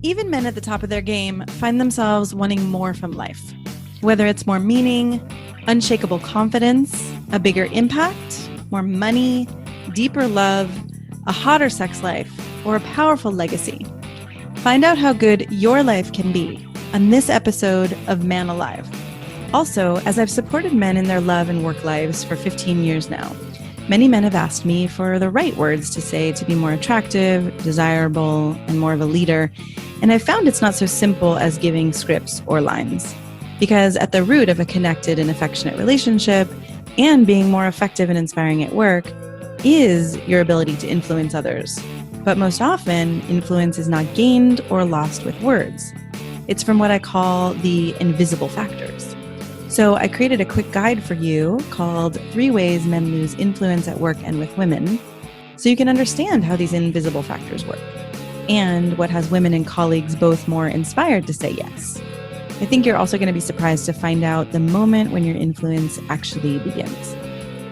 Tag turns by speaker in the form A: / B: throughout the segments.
A: Even men at the top of their game find themselves wanting more from life. Whether it's more meaning, unshakable confidence, a bigger impact, more money, deeper love, a hotter sex life, or a powerful legacy. Find out how good your life can be on this episode of Man Alive. Also, as I've supported men in their love and work lives for 15 years now, many men have asked me for the right words to say to be more attractive, desirable, and more of a leader. And I've found it's not so simple as giving scripts or lines. Because at the root of a connected and affectionate relationship and being more effective and inspiring at work is your ability to influence others. But most often, influence is not gained or lost with words. It's from what I call the invisible factors. So I created a quick guide for you called 3 Ways Men Lose Influence at Work and with Women, so you can understand how these invisible factors work and what has women and colleagues both more inspired to say yes. I think you're also going to be surprised to find out the moment when your influence actually begins.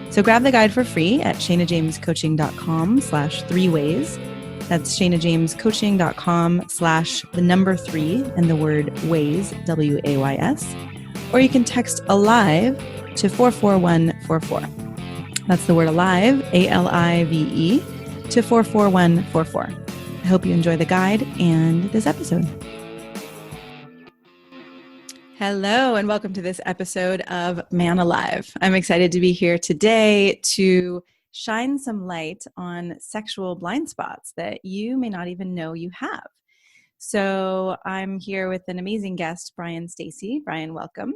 A: So grab the guide for free at shanajamescoaching.com/3ways. That's shanajamescoaching.com/3 and the word ways, WAYS. Or you can text ALIVE to 44144. That's the word ALIVE, ALIVE, to 44144. I hope you enjoy the guide and this episode. Hello, and welcome to this episode of Man Alive. I'm excited to be here today to shine some light on sexual blind spots that you may not even know you have. So I'm here with an amazing guest, Bryan Stacy. Bryan, welcome.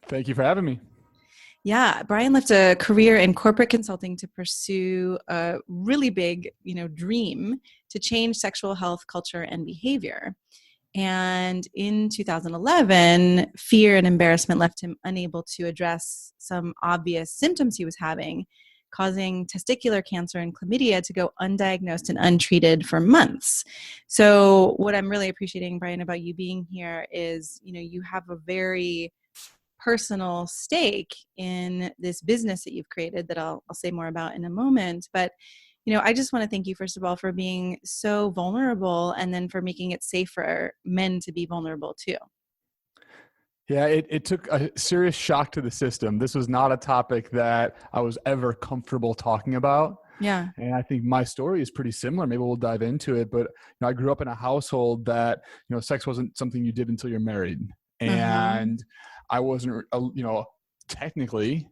B: Thank you for having me.
A: Yeah, Bryan left a career in corporate consulting to pursue a really big, dream to change sexual health, culture, and behavior. And in 2011, fear and embarrassment left him unable to address some obvious symptoms he was having, causing testicular cancer and chlamydia to go undiagnosed and untreated for months. So what I'm really appreciating, Bryan, about you being here is, you have a very personal stake in this business that you've created that I'll say more about in a moment. But I just want to thank you, first of all, for being so vulnerable and then for making it safe for men to be vulnerable too.
B: Yeah, it took a serious shock to the system. This was not a topic that I was ever comfortable talking about.
A: Yeah.
B: And I think my story is pretty similar. Maybe we'll dive into it. But I grew up in a household that, sex wasn't something you did until you're married. And I wasn't, technically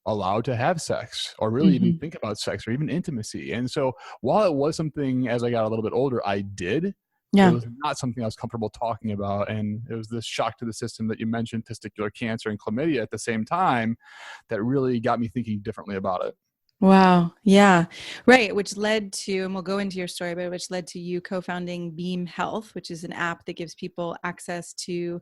B: allowed to have sex or really even think about sex or even intimacy. And so while it was something as I got a little bit older, I did, it was not something I was comfortable talking about. And it was this shock to the system that you mentioned, testicular cancer and chlamydia at the same time, that really got me thinking differently about it.
A: Wow. Yeah. Right. Which led to, and we'll go into your story, but which led to you co-founding Beam Health, which is an app that gives people access to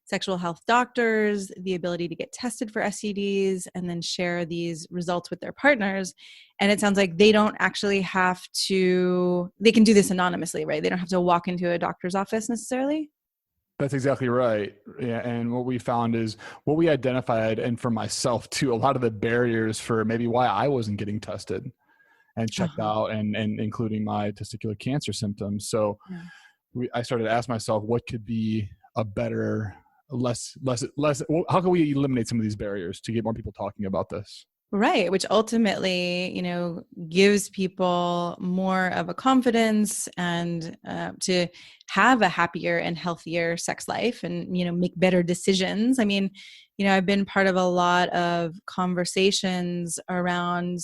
A: sexual health doctors, the ability to get tested for STDs, and then share these results with their partners. And it sounds like they don't actually have to, they can do this anonymously, right? They don't have to walk into a doctor's office necessarily.
B: That's exactly right. Yeah. And what we found is what we identified, and for myself too, a lot of the barriers for maybe why I wasn't getting tested and checked out, and including my testicular cancer symptoms. So I started to ask myself, what could be a better, less, how can we eliminate some of these barriers to get more people talking about this?
A: Right. Which ultimately, gives people more of a confidence and to have a happier and healthier sex life and, make better decisions. I mean, I've been part of a lot of conversations around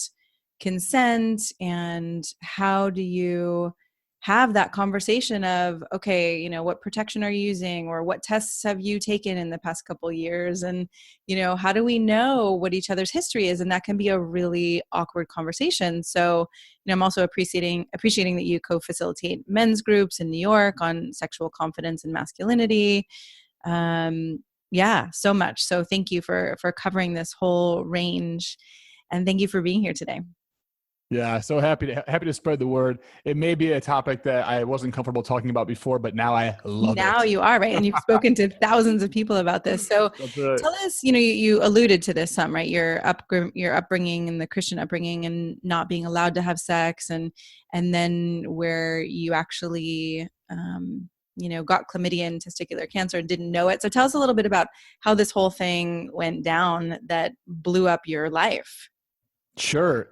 A: consent and how do you have that conversation of, okay, what protection are you using, or what tests have you taken in the past couple of years? And, how do we know what each other's history is? And that can be a really awkward conversation. So, I'm also appreciating that you co-facilitate men's groups in New York on sexual confidence and masculinity. So much. So thank you for covering this whole range, and thank you for being here today.
B: Yeah, so happy to spread the word. It may be a topic that I wasn't comfortable talking about before, but now I love it.
A: Now you are, right? And you've spoken to thousands of people about this. So tell us, you alluded to this some, right? Your upbringing and the Christian upbringing and not being allowed to have sex, and then where you actually got chlamydia and testicular cancer and didn't know it. So tell us a little bit about how this whole thing went down that blew up your life.
B: Sure.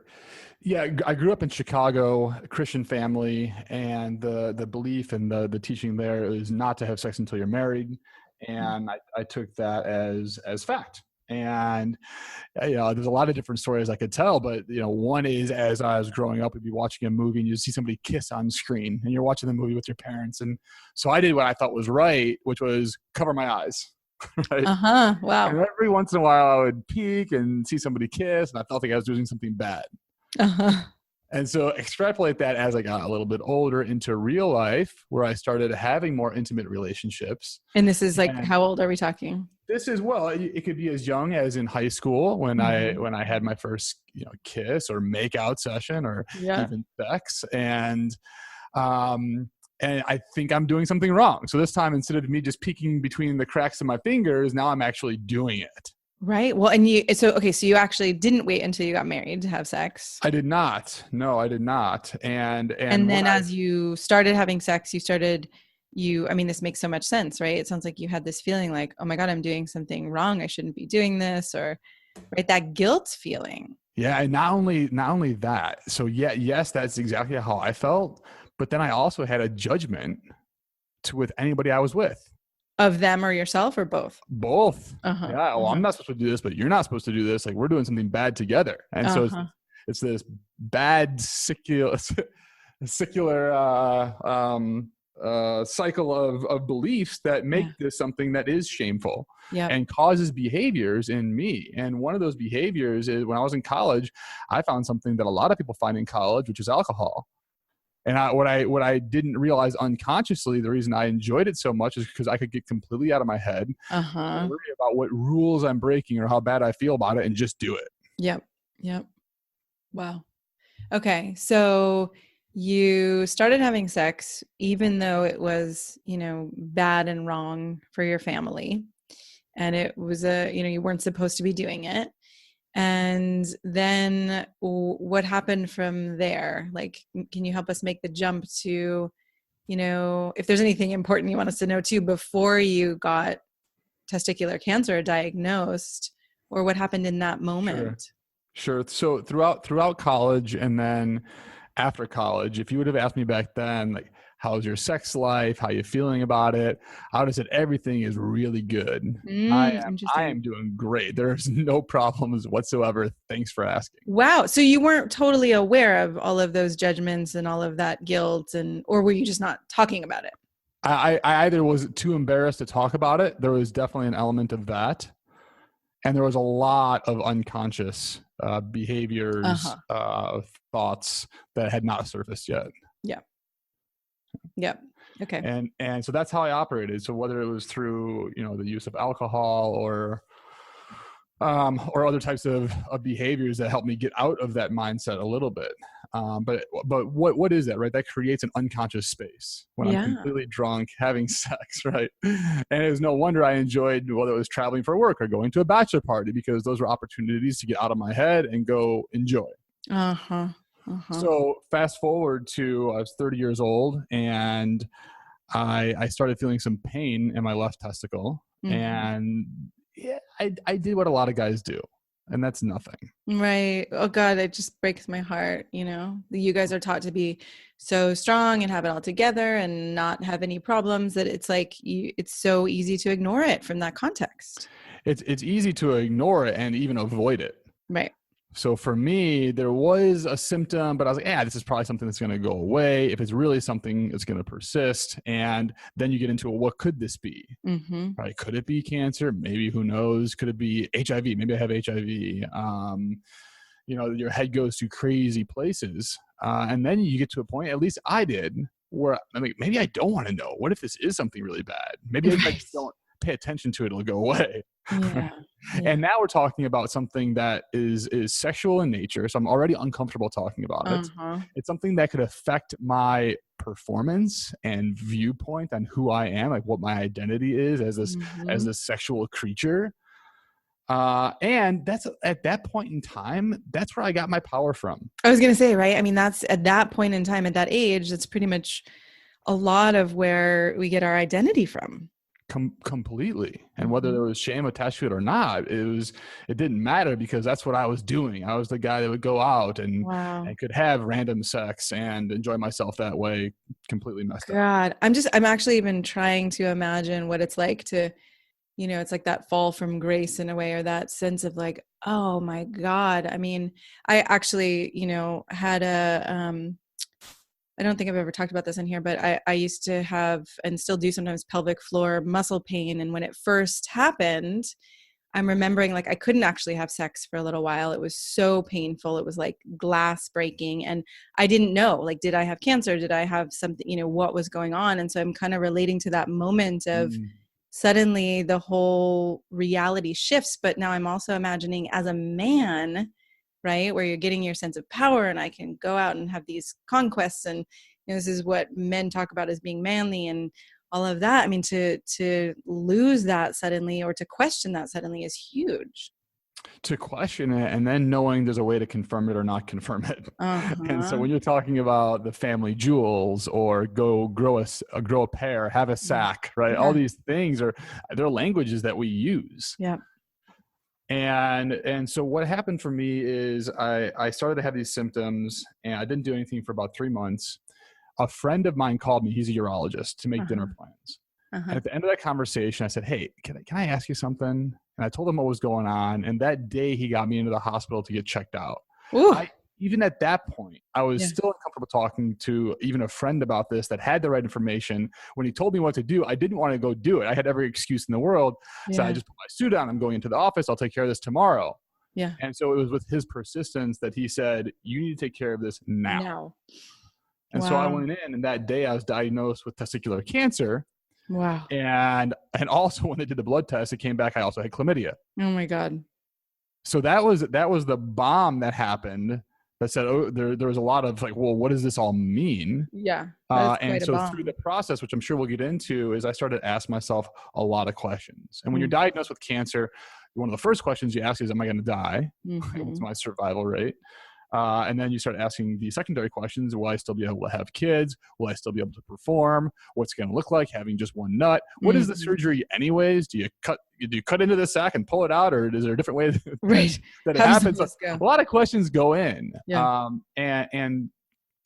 B: Yeah, I grew up in Chicago, a Christian family, and the belief and the teaching there is not to have sex until you're married, and I took that as fact. And there's a lot of different stories I could tell, but one is, as I was growing up, we'd be watching a movie and you'd see somebody kiss on screen, and you're watching the movie with your parents, and so I did what I thought was right, which was cover my eyes. Right.
A: Wow.
B: And every once in a while, I would peek and see somebody kiss, and I felt like I was doing something bad. And so extrapolate that as I got a little bit older into real life, where I started having more intimate relationships.
A: And this is like, how old are we talking?
B: This is, well, it could be as young as in high school when I had my first kiss or make out session or even sex. And I think I'm doing something wrong. So this time, instead of me just peeking between the cracks of my fingers, now I'm actually doing it.
A: Right. Well, so you actually didn't wait until you got married to have sex.
B: I did not. No, I did not. And
A: then as you started having sex, this makes so much sense, right? It sounds like you had this feeling like, oh my God, I'm doing something wrong. I shouldn't be doing this, or right. That guilt feeling. Yeah.
B: And not only that. So yes, that's exactly how I felt. But then I also had a judgment with anybody I was with.
A: Of them or yourself, or both?
B: Both. Yeah. Well, I'm not supposed to do this, but you're not supposed to do this. Like, we're doing something bad together. And so it's this bad secular cycle of beliefs that make this something that is shameful and causes behaviors in me. And one of those behaviors is, when I was in college, I found something that a lot of people find in college, which is alcohol. And what I didn't realize unconsciously, the reason I enjoyed it so much is because I could get completely out of my head, worry about what rules I'm breaking or how bad I feel about it, and just do it.
A: Yep. Wow. Okay. So you started having sex, even though it was, bad and wrong for your family. And it was you weren't supposed to be doing it. And then what happened from there? Like, can you help us make the jump to, if there's anything important you want us to know too, before you got testicular cancer diagnosed, or what happened in that moment?
B: Sure. So throughout college, and then after college, if you would have asked me back then, like, how's your sex life? How are you feeling about it? I would have said everything is really good. I am doing great. There's no problems whatsoever. Thanks for asking.
A: Wow. So you weren't totally aware of all of those judgments and all of that guilt, or were you just not talking about it?
B: I either was too embarrassed to talk about it. There was definitely an element of that. And there was a lot of unconscious behaviors, thoughts that had not surfaced yet.
A: Yeah. Okay.
B: And so that's how I operated. So whether it was through, the use of alcohol or other types of behaviors that helped me get out of that mindset a little bit. But what is that, right? That creates an unconscious space when I'm completely drunk, having sex, right? And it was no wonder I enjoyed, whether it was traveling for work or going to a bachelor party, because those were opportunities to get out of my head and go enjoy. So fast forward to, I was 30 years old, and I started feeling some pain in my left testicle. And I did what a lot of guys do, and that's nothing. Right.
A: Oh God, it just breaks my heart. You guys are taught to be so strong and have it all together and not have any problems, that it's like it's so easy to ignore it from that context.
B: It's easy to ignore it and even avoid it.
A: Right.
B: So for me, there was a symptom, but I was like, this is probably something that's going to go away. If it's really something, it's going to persist. And then you get into, what could this be? Right? Could it be cancer? Maybe, who knows? Could it be HIV? Maybe I have HIV. Your head goes to crazy places. And then you get to a point, at least I did, where I'm like, maybe I don't want to know. What if this is something really bad? Maybe I just don't pay attention to it. It'll go away. And now we're talking about something that is sexual in nature. So I'm already uncomfortable talking about it. It's something that could affect my performance and viewpoint on who I am, like what my identity is as a sexual creature. And that's, at that point in time, that's where I got my power from.
A: I was going to say, right? I mean, that's at that point in time, at that age, that's pretty much a lot of where we get our identity from.
B: Completely. And whether there
A: Mhm.
B: was shame attached to it or not, it didn't matter because that's what I was doing. I was the guy that would go out
A: Wow.
B: and could have random sex and enjoy myself that way, completely messed up.
A: God, I'm actually even trying to imagine what it's like to, it's like that fall from grace in a way, or that sense of like, oh my God. I mean, I actually, had I don't think I've ever talked about this in here, but I used to have and still do sometimes pelvic floor muscle pain. And when it first happened, I'm remembering like I couldn't actually have sex for a little while. It was so painful. It was like glass breaking. And I didn't know, like, did I have cancer? Did I have something, what was going on? And so I'm kind of relating to that moment of
B: Mm.
A: suddenly the whole reality shifts. But now I'm also imagining as a man, right, where you're getting your sense of power and I can go out and have these conquests. And this is what men talk about as being manly and all of that. I mean, to lose that suddenly or to question that suddenly is huge.
B: To question it and then knowing there's a way to confirm it or not confirm it. And so
A: Uh-huh.
B: when you're talking about the family jewels or go grow a pair, have a
A: Yeah.
B: sack, right? All
A: Yeah.
B: these things they're languages that we use.
A: Yeah.
B: And so what happened for me is I started to have these symptoms and I didn't do anything for about 3 months. A friend of mine called me. He's a urologist to make dinner
A: Uh-huh.
B: plans. And
A: Uh-huh.
B: at the end of that conversation, I said, "Hey, can I ask you something?" And I told him what was going on. And that day he got me into the hospital to get checked out.
A: Ooh.
B: I Even at that point, I was
A: Yeah.
B: still uncomfortable talking to even a friend about this that had the right information. When he told me what to do, I didn't want to go do it. I had every excuse in the world. So I
A: Yeah.
B: just put my suit on. I'm going into the office. I'll take care of this tomorrow.
A: Yeah.
B: And so it was with his persistence that he said, "You need to take care of this now."
A: Now.
B: And so I
A: Wow.
B: went in, and that day I was diagnosed with testicular cancer.
A: Wow.
B: And also when they did the blood test, it came back I also had chlamydia.
A: Oh my God.
B: So that was the bomb that happened that said, oh, there was a lot of like, well, what does this all mean?
A: Yeah. That's
B: And
A: quite a
B: so through the
A: bomb.
B: process, which I'm sure we'll get into, is I started to ask myself a lot of questions. And when you're
A: Mm-hmm.
B: diagnosed with cancer, one of the first questions you ask is, am I going to die? What's
A: Mm-hmm.
B: my survival rate? And then you start asking the secondary questions. Will I still be able to have kids? Will I still be able to perform? What's it going to look like having just one nut? What is the
A: Mm-hmm.
B: surgery anyways? Do you cut into the sack and pull it out, or is there a different way
A: Right.
B: that it
A: How does
B: happens?
A: this
B: A
A: go?
B: lot of questions go in.
A: Yeah.
B: And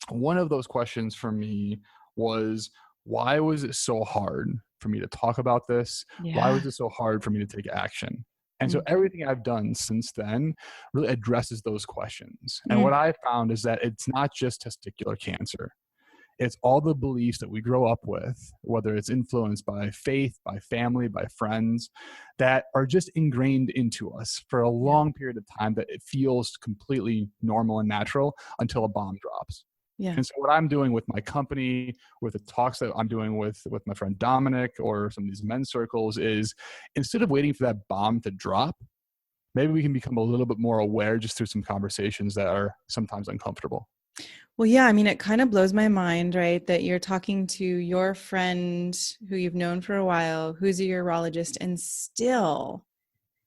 B: one of those questions for me was, why was it so hard for me to talk about this? Why
A: Yeah.
B: was it so hard for me to take action? And so
A: Mm-hmm.
B: everything I've done since then really addresses those questions. And what
A: Mm.
B: I found is that it's not just testicular cancer. It's all the beliefs that we grow up with, whether it's influenced by faith, by family, by friends, that are just ingrained into us for a
A: Yeah.
B: long period of time that it feels completely normal and natural until a bomb drops.
A: Yeah.
B: And so what I'm doing with my company, with the talks that I'm doing with my friend Dominic or some of these men's circles is, instead of waiting for that bomb to drop, maybe we can become a little bit more aware just through some conversations that are sometimes uncomfortable.
A: Well, yeah, I mean, it kind of blows my mind, right? That you're talking to your friend who you've known for a while, who's a urologist, and still,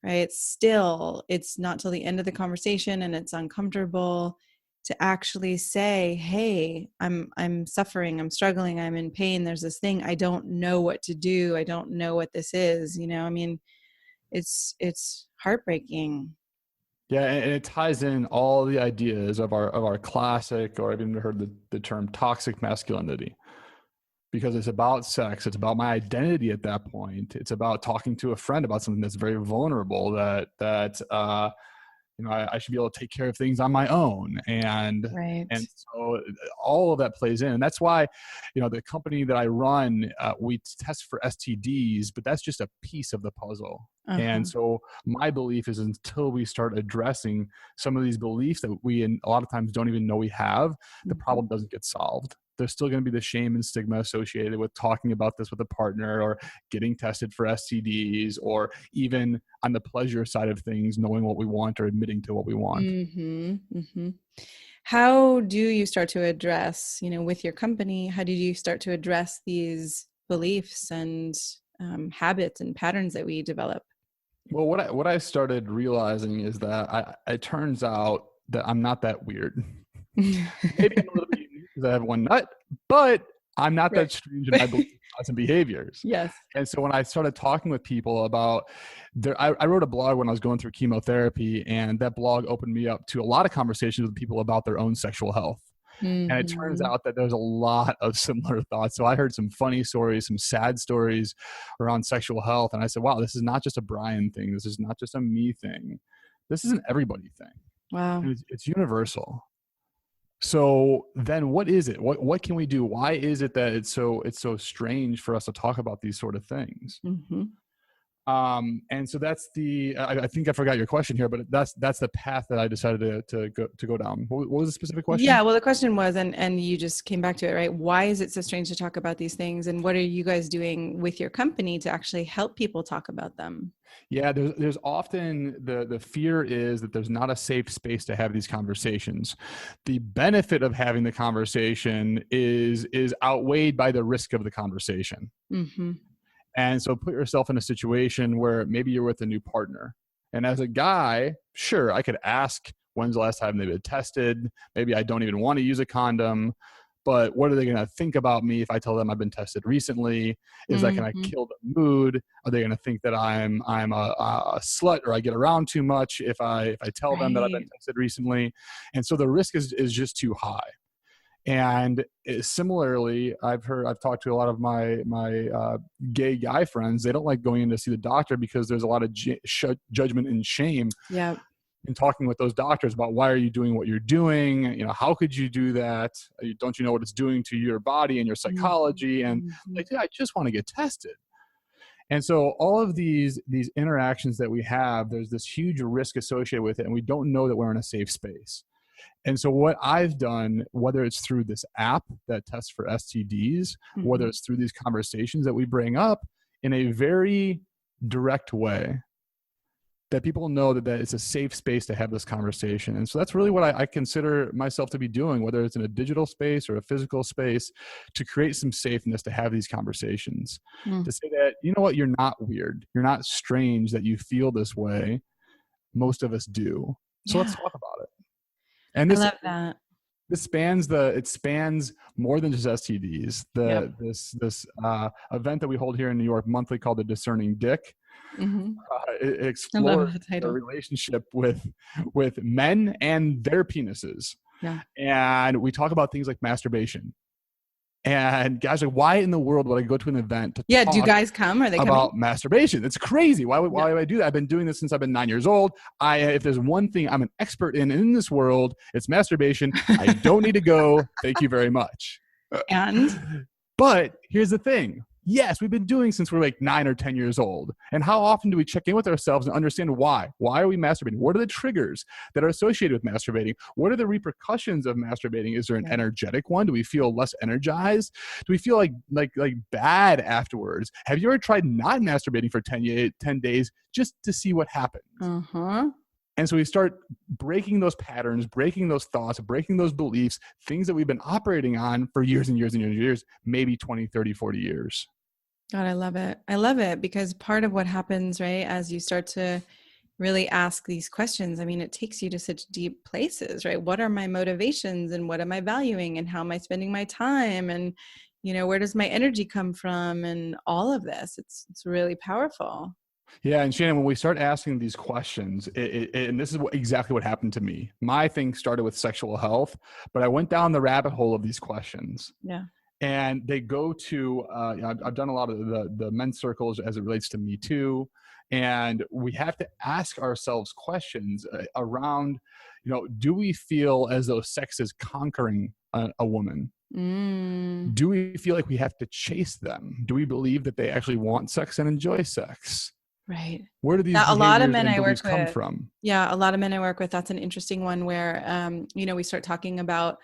A: right? Still, it's not till the end of the conversation and it's uncomfortable to actually say, "Hey, I'm suffering, I'm struggling, I'm in pain. There's this thing. I don't know what to do. I don't know what this is." I mean, it's heartbreaking.
B: Yeah, and it ties in all the ideas of our classic, or I've even heard the term toxic masculinity, because it's about sex, it's about my identity at that point. It's about talking to a friend about something that's very vulnerable, I should be able to take care of things on my own.
A: Right.
B: And so all of that plays in. And that's why, the company that I run, we test for STDs, but that's just a piece of the puzzle.
A: Uh-huh.
B: And so my belief is until we start addressing some of these beliefs that we, a lot of times, don't even know we have, the
A: Mhm.
B: problem doesn't get solved. There's still going to be the shame and stigma associated with talking about this with a partner, or getting tested for STDs, or even on the pleasure side of things, knowing what we want or admitting to what we want.
A: Mhm. Mhm. How do you start to address, with your company, how did you start to address these beliefs and habits and patterns that we develop?
B: Well, what I started realizing is that it turns out that I'm not that weird. Maybe I'm a little bit unique because I have one nut, but I'm not
A: Right.
B: that strange in my beliefs and behaviors.
A: Yes.
B: And so when I started talking with people about I wrote a blog when I was going through chemotherapy, and that blog opened me up to a lot of conversations with people about their own sexual health. And it turns
A: Mm-hmm.
B: out that there's a lot of similar thoughts. So I heard some funny stories, some sad stories around sexual health. And I said, wow, this is not just a Bryan thing. This is not just a me thing. This is an everybody thing.
A: Wow.
B: And it's universal. So then what is it? What can we do? Why is it that it's so strange for us to talk about these sort of things?
A: Mm-hmm.
B: And so that's I think I forgot your question here, but that's the path that I decided to go down. What was the specific question?
A: Yeah, well, the question was, and you just came back to it, right? Why is it so strange to talk about these things? And what are you guys doing with your company to actually help people talk about them?
B: Yeah, there's often the fear is that there's not a safe space to have these conversations. The benefit of having the conversation is outweighed by the risk of the conversation.
A: Mm-hmm.
B: And so put yourself in a situation where maybe you're with a new partner. And as a guy, sure, I could ask, when's the last time they've been tested? Maybe I don't even want to use a condom, but what are they going to think about me if I tell them I've been tested recently? Is that going to kill the mood? Are they going to think that I'm a slut, or I get around too much if I tell them that I've been tested recently? And so the risk is just too high. And similarly, I've talked to a lot of my gay guy friends. They don't like going in to see the doctor because there's a lot of judgment and shame.
A: Yeah.
B: In talking with those doctors about, why are you doing what you're doing? You know, how could you do that? Don't you know what it's doing to your body and your psychology? And like, yeah, I just want to get tested. And so all of these interactions that we have, there's this huge risk associated with it, and we don't know that we're in a safe space. And so what I've done, whether it's through this app that tests for STDs, whether it's through these conversations that we bring up in a very direct way, that people know that it's a safe space to have this conversation. And so that's really what I consider myself to be doing, whether it's in a digital space or a physical space, to create some safeness to have these conversations, to say that, you know what, you're not weird. You're not strange that you feel this way. Most of us do. So let's talk about it. And this,
A: I love that.
B: This spans more than just STDs. This event that we hold here in New York monthly called the Discerning Dick. It explores the relationship with men and their penises.
A: Yeah.
B: And we talk about things like masturbation. And guys are like, why in the world would I go to an event to talk
A: do guys come? Are they
B: about
A: coming?
B: masturbation? It's crazy. Why would I do that? I've been doing this since I've been 9 years old. If there's one thing I'm an expert in this world, it's masturbation. I don't need to go. Thank you very much. But here's the thing. Yes, we've been doing since we're like 9 or 10 years old. And how often do we check in with ourselves and understand why? Why are we masturbating? What are the triggers that are associated with masturbating? What are the repercussions of masturbating? Is there an energetic one? Do we feel less energized? Do we feel like bad afterwards? Have you ever tried not masturbating for 10 days just to see what happens? And so we start breaking those patterns, breaking those thoughts, breaking those beliefs, things that we've been operating on for years and years and years and years, maybe 20, 30, 40 years.
A: God, I love it. I love it because part of what happens, right, as you start to really ask these questions, I mean, it takes you to such deep places, right? What are my motivations and what am I valuing and how am I spending my time? And, you know, where does my energy come from? And all of this, it's really powerful.
B: Yeah. And Shannon, when we start asking these questions, and this is exactly what happened to me. My thing started with sexual health, but I went down the rabbit hole of these questions.
A: Yeah.
B: And they go to, I've done a lot of the men's circles as it relates to Me Too. And we have to ask ourselves questions around, you know, do we feel as though sex is conquering a woman? Do we feel like we have to chase them? Do we believe that they actually want sex and enjoy sex?
A: Right.
B: Where do these
A: a lot of men
B: and
A: I work
B: come
A: with
B: from?
A: Yeah, a lot of men I work with. That's an interesting one where, you know, we start talking about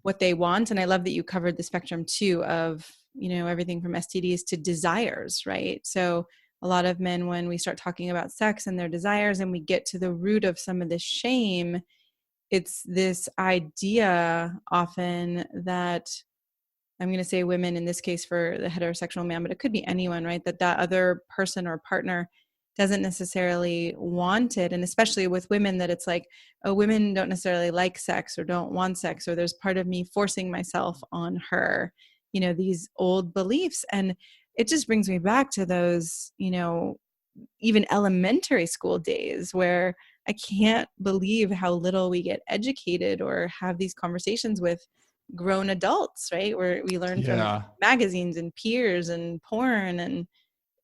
A: what they want. And I love that you covered the spectrum too of, you know, everything from STDs to desires, right? So a lot of men, when we start talking about sex and their desires and we get to the root of some of this shame, it's this idea often that, I'm going to say women in this case for the heterosexual man, but it could be anyone, right? That other person or partner doesn't necessarily want it. And especially with women, that it's like, oh, women don't necessarily like sex or don't want sex, or there's part of me forcing myself on her. these old beliefs. And it just brings me back to those, even elementary school days where I can't believe how little we get educated or have these conversations with grown adults, right? Where we learn from magazines and peers and porn, and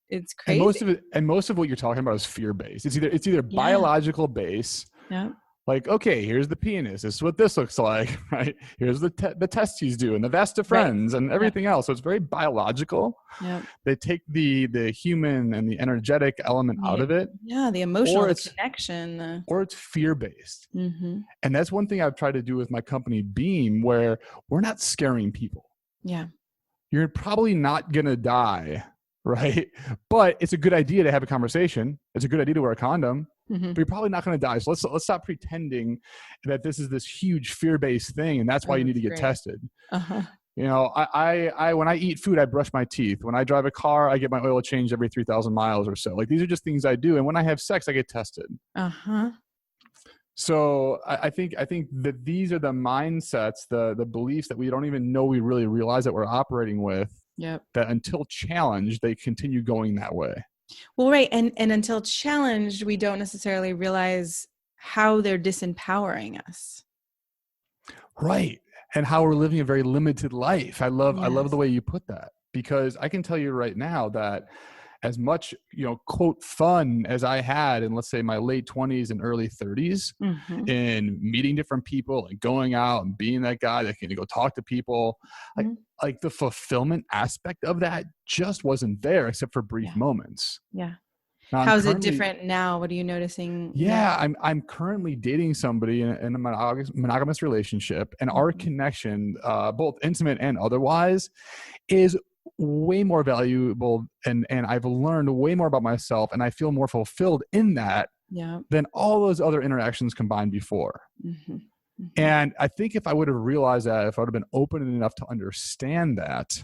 A: it's crazy.
B: And most of what you're talking about is fear-based. It's either biological base.
A: Yeah.
B: Like, okay, here's the penis. This is what this looks like, right? Here's the testes do, and the vesta friends, and everything else. So it's very biological.
A: Yeah.
B: They take the human and the energetic element out of it.
A: Yeah, the emotional connection.
B: Or it's fear-based.
A: Mm-hmm.
B: And that's one thing I've tried to do with my company, Beam, where we're not scaring people.
A: Yeah.
B: You're probably not going to die, right? But it's a good idea to have a conversation. It's a good idea to wear a condom. Mm-hmm. But you're probably not going to die. So let's stop pretending that this is this huge fear-based thing, and that's why you need to get tested. Uh-huh. I when I eat food, I brush my teeth. When I drive a car, I get my oil changed every 3,000 miles or so. Like, these are just things I do. And when I have sex, I get tested. Uh-huh. So I think that these are the mindsets, the beliefs that we don't even know we really realize that we're operating with.
A: Yep.
B: That until challenged, they continue going that way.
A: Well, right. And until challenged, we don't necessarily realize how they're disempowering us.
B: Right. And how we're living a very limited life. I love the way you put that, because I can tell you right now that as much, quote, fun as I had in, let's say, my late 20s and early 30s mm-hmm. in meeting different people and going out and being that guy that can go talk to people, mm-hmm. like the fulfillment aspect of that just wasn't there except for brief moments.
A: Yeah. Now, how's it different now? What are you noticing?
B: Yeah, I'm currently dating somebody in a monogamous relationship, and mm-hmm. our connection, both intimate and otherwise, is way more valuable, and I've learned way more about myself, and I feel more fulfilled in that than all those other interactions combined before. Mm-hmm. Mm-hmm. And I think if I would have realized that, if I would have been open enough to understand that,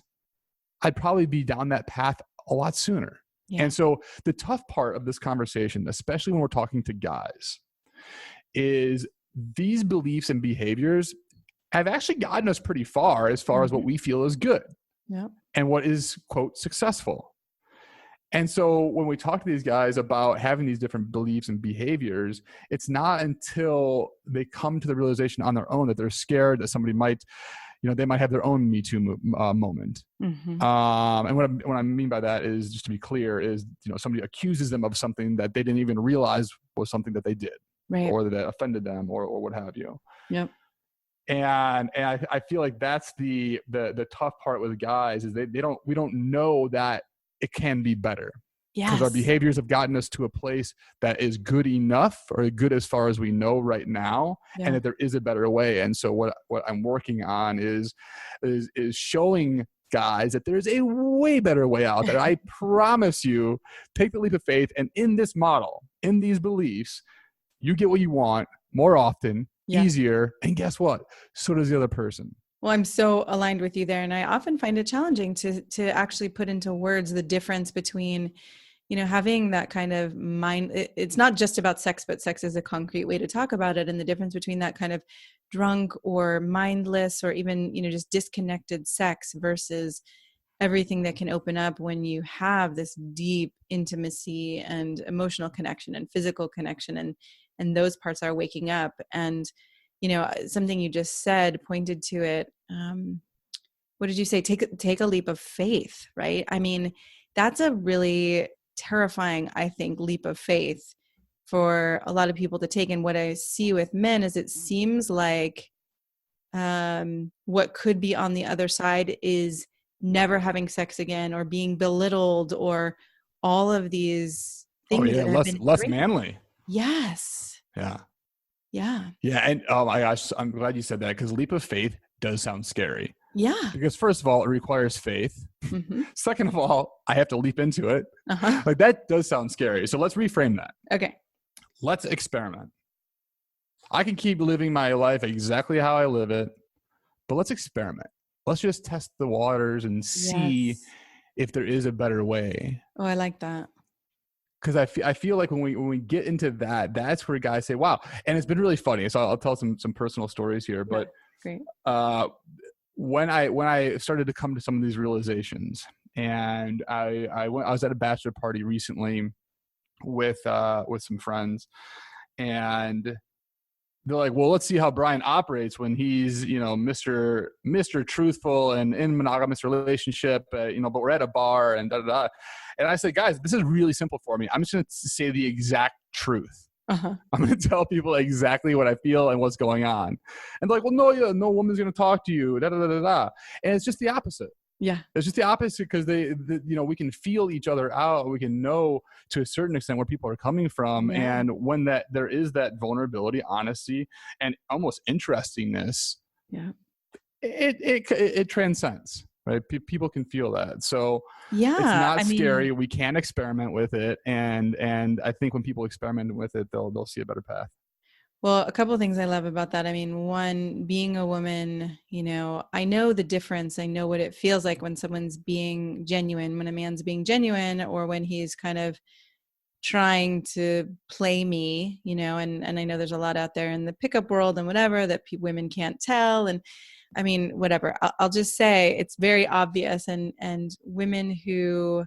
B: I'd probably be down that path a lot sooner. Yeah. And so the tough part of this conversation, especially when we're talking to guys, is these beliefs and behaviors have actually gotten us pretty far as mm-hmm. as what we feel is good.
A: Yeah.
B: And what is, quote, successful. And so when we talk to these guys about having these different beliefs and behaviors, it's not until they come to the realization on their own that they're scared that somebody might, they might have their own Me Too moment. Mm-hmm. And what I mean by that is, just to be clear, is, somebody accuses them of something that they didn't even realize was something that they did,
A: right,
B: or that offended them, or what have you.
A: Yep.
B: And I feel like that's the tough part with guys, is we don't know that it can be better.
A: Yes.
B: Because our behaviors have gotten us to a place that is good enough, or good as far as we know right now, and that there is a better way. And so what I'm working on is showing guys that there's a way better way out there. I promise you, take the leap of faith, and in this model, in these beliefs, you get what you want more often, easier, and guess what? So does the other person.
A: Well, I'm so aligned with you there. And I often find it challenging to actually put into words the difference between, having that kind of mind. It's not just about sex, but sex is a concrete way to talk about it. And the difference between that kind of drunk or mindless, or even, just disconnected sex versus everything that can open up when you have this deep intimacy and emotional connection and physical connection, and those parts are waking up. And something you just said pointed to it. What did you say? Take a leap of faith, right? I mean, that's a really terrifying, I think, leap of faith for a lot of people to take. And what I see with men is, it seems like what could be on the other side is never having sex again, or being belittled, or all of these things.
B: Oh, yeah, less manly.
A: Yes.
B: Yeah.
A: Yeah.
B: Yeah. And oh my gosh, I'm glad you said that, because leap of faith does sound scary.
A: Yeah.
B: Because first of all, it requires faith. Mm-hmm. Second of all, I have to leap into it.
A: Uh-huh.
B: Like, that does sound scary. So let's reframe that.
A: Okay.
B: Let's experiment. I can keep living my life exactly how I live it, but let's experiment. Let's just test the waters and see if there is a better way.
A: Oh, I like that.
B: Because I feel like when we get into that, that's where guys say, wow. And it's been really funny. So I'll tell some personal stories here. But
A: great.
B: when I started to come to some of these realizations, and I was at a bachelor party recently with some friends, and they're like, well, let's see how Bryan operates when he's, Mr. Truthful and in monogamous relationship, but we're at a bar and da da da. And I said, guys, this is really simple for me. I'm just going to say the exact truth.
A: Uh-huh.
B: I'm going to tell people exactly what I feel and what's going on. And they're like, well, no woman's going to talk to you, da da da da da. And it's just the opposite.
A: Yeah.
B: It's just the opposite, because we can feel each other out. We can know to a certain extent where people are coming from.
A: Yeah.
B: And when there is that vulnerability, honesty, and almost interestingness,
A: yeah,
B: it transcends, right? People can feel that. So
A: yeah,
B: it's not scary. We can experiment with it. And I think when people experiment with it, they'll see a better path.
A: Well, a couple of things I love about that. I mean, one, being a woman, I know the difference. I know what it feels like when someone's being genuine, when a man's being genuine, or when he's kind of trying to play me, and I know there's a lot out there in the pickup world and whatever that women can't tell. And I mean, whatever, I'll just say it's very obvious. And women who,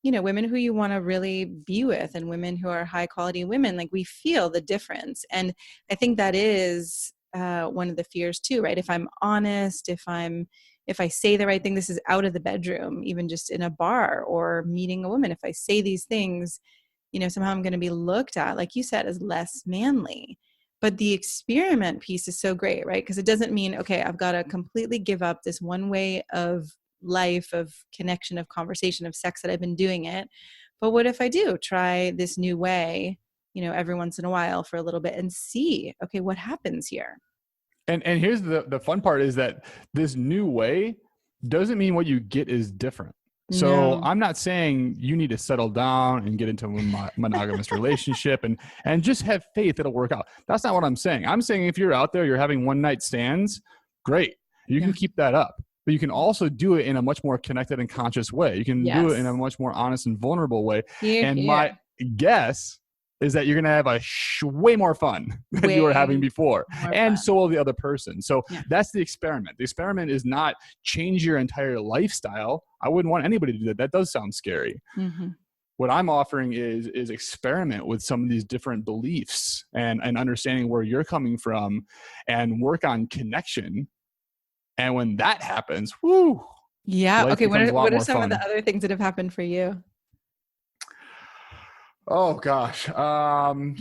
A: women who you want to really be with, and women who are high quality women, like, we feel the difference. And I think that is one of the fears too, right? If I'm honest, if I say the right thing, this is out of the bedroom, even just in a bar or meeting a woman. If I say these things, somehow I'm going to be looked at, like you said, as less manly. But the experiment piece is so great, right? Because it doesn't mean, okay, I've got to completely give up this one way of life, of connection, of conversation, of sex that I've been doing it. But what if I do try this new way, every once in a while for a little bit, and see, okay, what happens here?
B: And here's the fun part, is that this new way doesn't mean what you get is different. So I'm not saying you need to settle down and get into a monogamous relationship and just have faith it'll work out. That's not what I'm saying. I'm saying if you're out there, you're having one night stands, great. You can keep that up. But you can also do it in a much more connected and conscious way. You can do it in a much more honest and vulnerable way. My guess is that you're going to have way more fun than you were having before. And so will the other person. So that's the experiment. The experiment is not change your entire lifestyle. I wouldn't want anybody to do that. That does sound scary. Mm-hmm. What I'm offering is experiment with some of these different beliefs and understanding where you're coming from, and work on connection. And when that happens, whoo.
A: Yeah. Okay. What are some of the other things that have happened for you?
B: Oh gosh.
A: That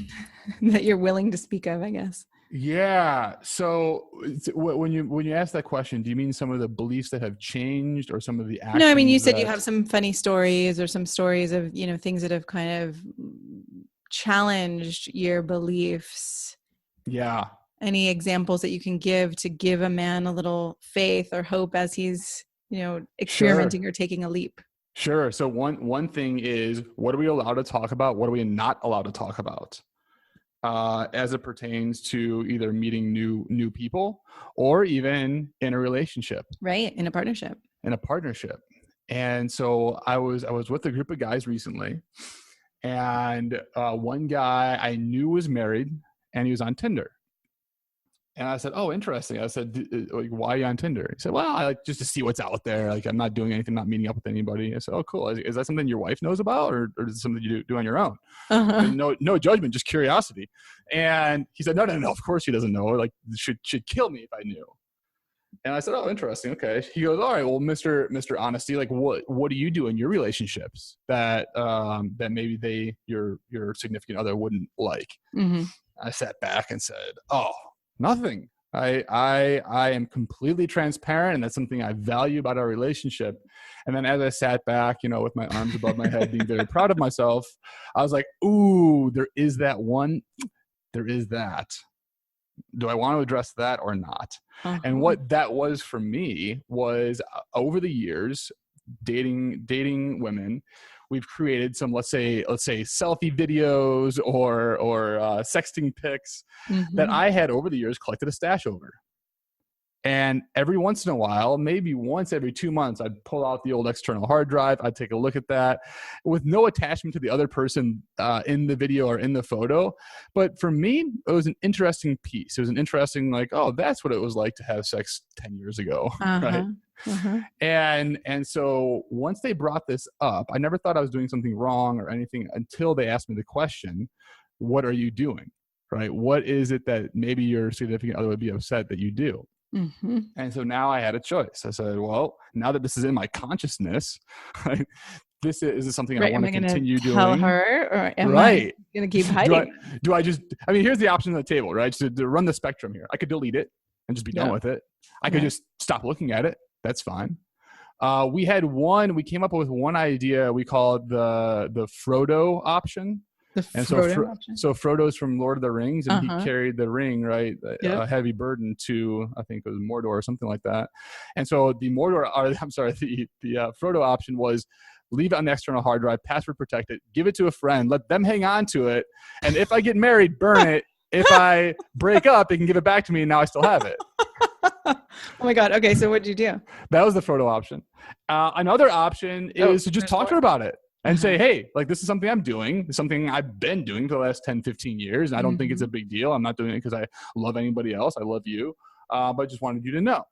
A: you're willing to speak of, I guess.
B: Yeah. So when you ask that question, do you mean some of the beliefs that have changed, or some of the actions?
A: No, I mean, you said you have some funny stories, or some stories of, things that have kind of challenged your beliefs.
B: Yeah.
A: Any examples that you can give to give a man a little faith or hope as he's, experimenting or taking a leap?
B: Sure. So one thing is, what are we allowed to talk about? What are we not allowed to talk about? As it pertains to either meeting new people, or even in a relationship.
A: Right. In a partnership.
B: And so I was with a group of guys recently, and one guy I knew was married, and he was on Tinder. And I said, oh, interesting. I said, why are you on Tinder? He said, well, I like just to see what's out there. Like, I'm not doing anything, not meeting up with anybody. I said, oh, cool. Is that something your wife knows about, or is it something you do on your own? Uh-huh. No judgment, just curiosity. And he said, no, of course she doesn't know. Like, should kill me if I knew. And I said, oh, interesting. Okay. He goes, all right, well, Mr. Honesty, like, what do you do in your relationships that maybe your significant other wouldn't like? Mm-hmm. I sat back and said, oh, nothing. I am completely transparent, and that's something I value about our relationship. And then as I sat back, with my arms above my head, being very proud of myself, I was like, ooh, there is that one. There is that. Do I want to address that or not? Uh-huh. And what that was for me was, over the years, dating women, we've created some, let's say selfie videos or sexting pics that I had over the years collected a stash over. And every once in a while, maybe once every 2 months, I'd pull out the old external hard drive. I'd take a look at that with no attachment to the other person in the video or in the photo. But for me, it was an interesting piece. It was an interesting, like, oh, that's what it was like to have sex 10 years ago, right? And so once they brought this up, I never thought I was doing something wrong or anything until they asked me the question, what are you doing, right? What is it that maybe your significant other would be upset that you do? And so now I had a choice. I said, well, now that this is in my consciousness, right, is this something I want to continue doing?
A: Tell her, or am I going to keep hiding?
B: Do I just, I mean, here's the option on the table, right? So to run the spectrum here, I could delete it and just be done with it. I could just stop looking at it. That's fine. We came up with one idea we called the Frodo option. So Frodo's from Lord of the Rings, and he carried the ring, right? A heavy burden to, I think it was Mordor or something like that. And so the Frodo option was leave it on the external hard drive, password protect it, give it to a friend, let them hang on to it. And if I get married, burn it. If I break up, they can give it back to me. And now I still have it.
A: Oh my God. Okay. So what'd you do?
B: That was the Frodo option. Another option is to just talk to her about it. And say, hey, like, this is something I'm doing. It's something I've been doing for the last 10, 15 years. And I don't think it's a big deal. I'm not doing it because I love anybody else. I love you. But I just wanted you to know.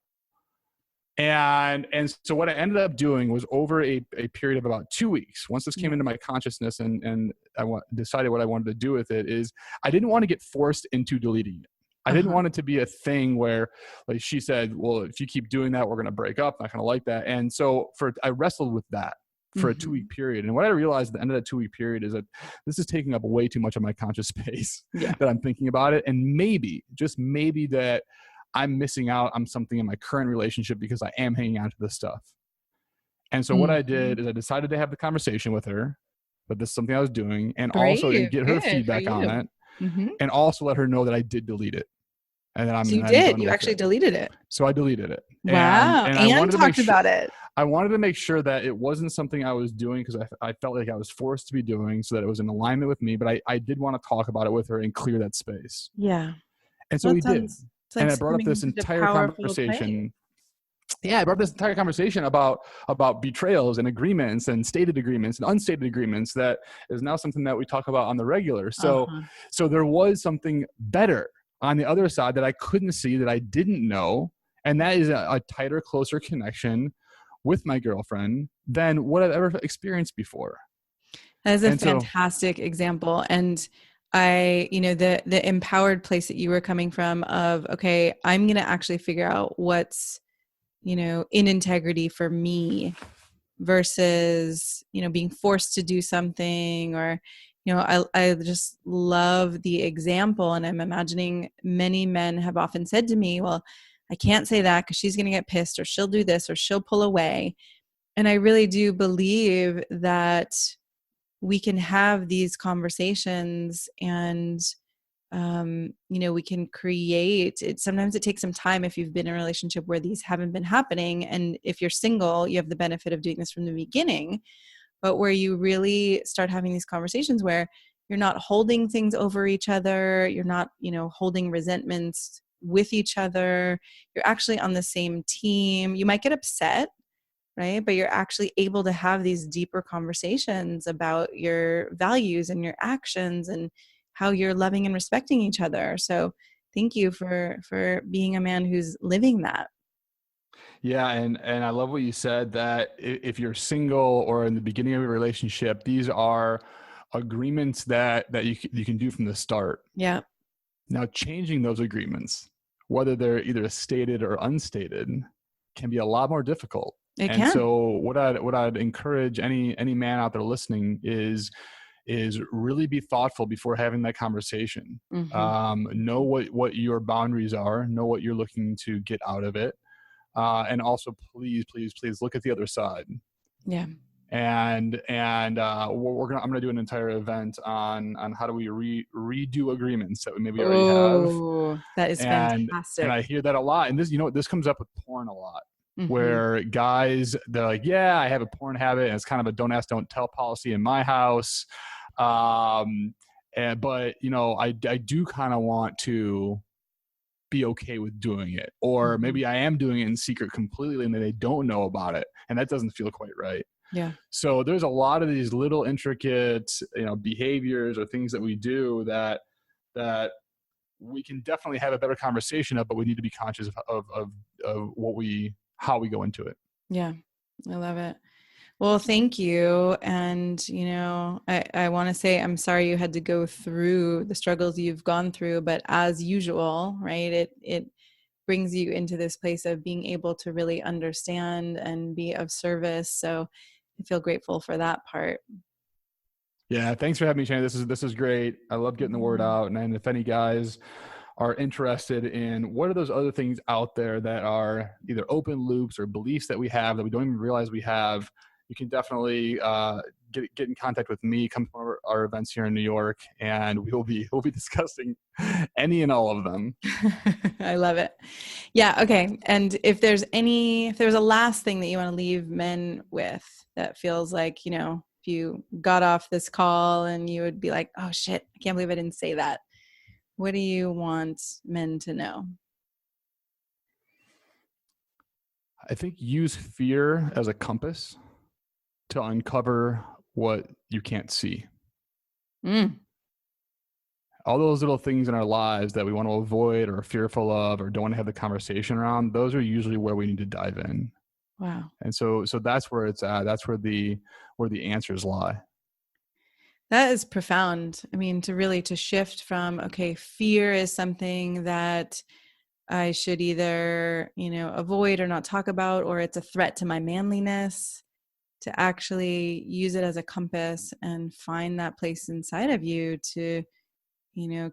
B: And so what I ended up doing was over a period of about 2 weeks, once this came into my consciousness and I decided what I wanted to do with it, is I didn't want to get forced into deleting it. I didn't want it to be a thing where, like, she said, well, if you keep doing that, we're going to break up. I'm not going to like that. And so I wrestled with that for a 2 week period. And what I realized at the end of that 2 week period is that this is taking up way too much of my conscious space that I'm thinking about it. And maybe, just maybe, that I'm missing out on something in my current relationship because I am hanging on to this stuff. And so what I did is I decided to have the conversation with her, that this is something I was doing, and also to get her feedback on it, and also let her know that I did delete it. And then
A: you actually deleted it.
B: So I deleted it.
A: Wow. And I wanted
B: talked
A: about it.
B: I wanted to make sure that it wasn't something I was doing because I felt like I was forced to be doing, so that it was in alignment with me. But I did want to talk about it with her and clear that space.
A: Yeah.
B: And so we did. And I brought up this entire conversation. Yeah, I brought up this entire conversation about betrayals and agreements and stated agreements and unstated agreements that is now something that we talk about on the regular. So there was something better on the other side that I couldn't see, that I didn't know. And that is a tighter, closer connection with my girlfriend than what I've ever experienced before.
A: That is a fantastic example. And the empowered place that you were coming from of, okay, I'm going to actually figure out what's, in integrity for me versus, being forced to do something, or, I just love the example. And I'm imagining many men have often said to me, well, I can't say that because she's going to get pissed, or she'll do this, or she'll pull away. And I really do believe that we can have these conversations and, we can create it. Sometimes it takes some time if you've been in a relationship where these haven't been happening. And if you're single, you have the benefit of doing this from the beginning, but where you really start having these conversations where you're not holding things over each other. You're not, holding resentments with each other. You're actually on the same team. You might get upset, right? But you're actually able to have these deeper conversations about your values and your actions and how you're loving and respecting each other. So thank you for being a man who's living that.
B: Yeah. And I love what you said, that if you're single or in the beginning of a relationship, these are agreements that you can do from the start.
A: Yeah.
B: Now, changing those agreements, whether they're either stated or unstated, can be a lot more difficult. So what I'd encourage any man out there listening is really be thoughtful before having that conversation. Know what your boundaries are, know what you're looking to get out of it. And also please look at the other side.
A: Yeah.
B: And I'm going to do an entire event on how do we redo agreements that we maybe already have.
A: That is fantastic.
B: And I hear that a lot. And this comes up with porn a lot, where guys, they're like, yeah, I have a porn habit, and it's kind of a don't ask, don't tell policy in my house. But I do kind of want to be okay with doing it, or maybe I am doing it in secret completely and they don't know about it, and that doesn't feel quite right.
A: Yeah.
B: So there's a lot of these little intricate, behaviors or things that we do that we can definitely have a better conversation of, but we need to be conscious of how we go into it.
A: Yeah. I love it. Well, thank you. And, I want to say, I'm sorry you had to go through the struggles you've gone through, but as usual, right, it brings you into this place of being able to really understand and be of service. So I feel grateful for that part.
B: Yeah. Thanks for having me, Shannon. This is great. I love getting the word out. And if any guys are interested in what are those other things out there that are either open loops or beliefs that we have that we don't even realize we have, you can definitely get in contact with me. Come to our events here in New York, and we'll be discussing any and all of them.
A: I love it. Yeah. Okay. And if there's a last thing that you want to leave men with that feels like, if you got off this call and you would be like, oh shit, I can't believe I didn't say that. What do you want men to know?
B: I think use fear as a compass to uncover what you can't see. All those little things in our lives that we want to avoid or are fearful of or don't want to have the conversation around, those are usually where we need to dive in.
A: Wow.
B: And so that's where it's at. That's where the answers lie.
A: That is profound. I mean, to shift from, okay, fear is something that I should either, avoid or not talk about, or it's a threat to my manliness, to actually use it as a compass and find that place inside of you to,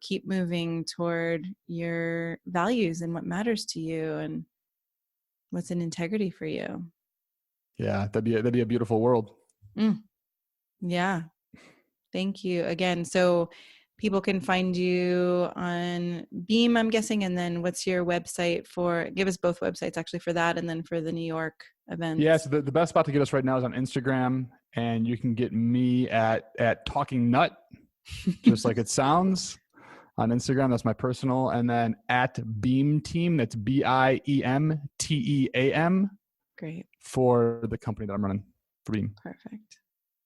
A: keep moving toward your values and what matters to you and what's in integrity for you.
B: Yeah, that'd be a beautiful world.
A: Yeah. Thank you again. So people can find you on Beam, I'm guessing. And then what's your website give us both websites actually for that. And then for the New York events.
B: Yeah. So the best spot to get us right now is on Instagram, and you can get me at Talking Nut, just like it sounds, on Instagram. That's my personal. And then at Beam Team, that's BIEMTEAM.
A: Great.
B: For the company that I'm running for Beam.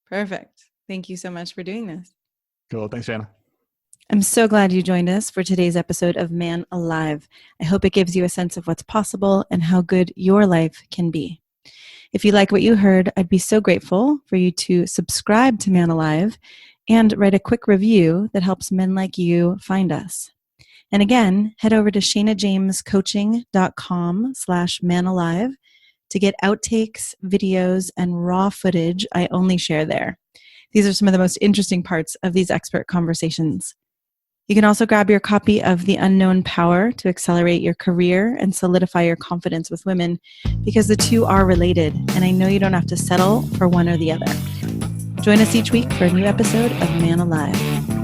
A: Perfect. Thank you so much for doing this.
B: Cool. Thanks, Jana.
A: I'm so glad you joined us for today's episode of Man Alive. I hope it gives you a sense of what's possible and how good your life can be. If you like what you heard, I'd be so grateful for you to subscribe to Man Alive and write a quick review that helps men like you find us. And again, head over to shanajamescoaching.com/manalive to get outtakes, videos, and raw footage I only share there. These are some of the most interesting parts of these expert conversations. You can also grab your copy of The Unknown Power to accelerate your career and solidify your confidence with women, because the two are related, and I know you don't have to settle for one or the other. Join us each week for a new episode of Man Alive.